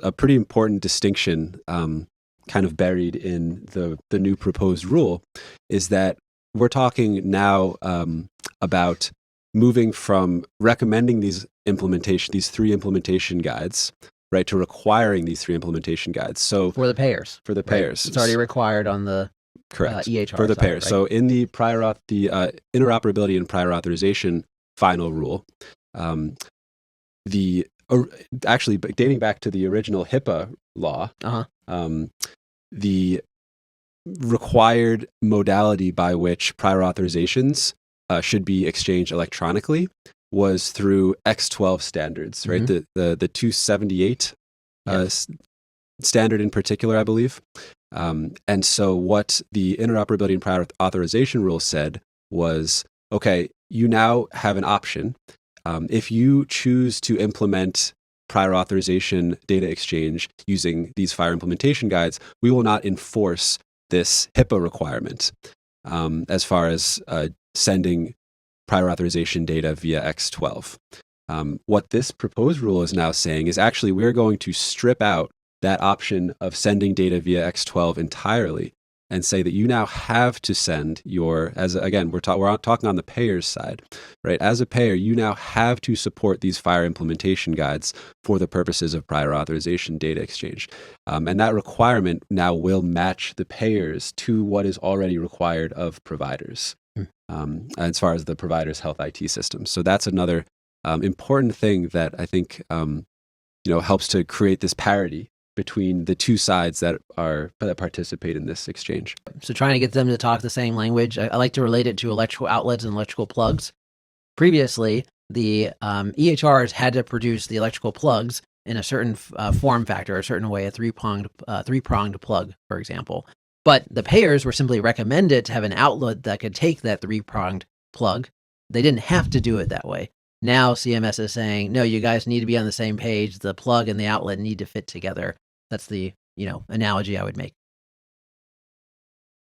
a pretty important distinction kind of buried in the new proposed rule is that we're talking now about moving from recommending these three implementation guides, right, to requiring these three implementation guides. So for the payers. For the right? payers. It's already required on the correct EHR for the side, payers. right? So in the interoperability and prior authorization final rule, actually dating back to the original HIPAA law, the required modality by which prior authorizations should be exchanged electronically was through X12 standards, right? The 278 standard in particular, I believe. And so what the interoperability and prior authorization rule said was, okay, you now have an option. If you choose to implement prior authorization data exchange using these FHIR implementation guides, we will not enforce this HIPAA requirement as far as sending prior authorization data via X12. What this proposed rule is now saying is actually we're going to strip out that option of sending data via X12 entirely and say that you now have to send we're talking on the payer's side, right? As a payer, you now have to support these FHIR implementation guides for the purposes of prior authorization data exchange. And that requirement now will match the payers to what is already required of providers as far as the provider's health IT system. So that's another important thing that I think helps to create this parity between the two sides that participate in this exchange. So trying to get them to talk the same language. I like to relate it to electrical outlets and electrical plugs. Previously, the EHRs had to produce the electrical plugs in a certain form factor, a certain way, a three-pronged plug, for example. But the payers were simply recommended to have an outlet that could take that three-pronged plug. They didn't have to do it that way. Now CMS is saying, no, you guys need to be on the same page. The plug and the outlet need to fit together. That's the analogy I would make.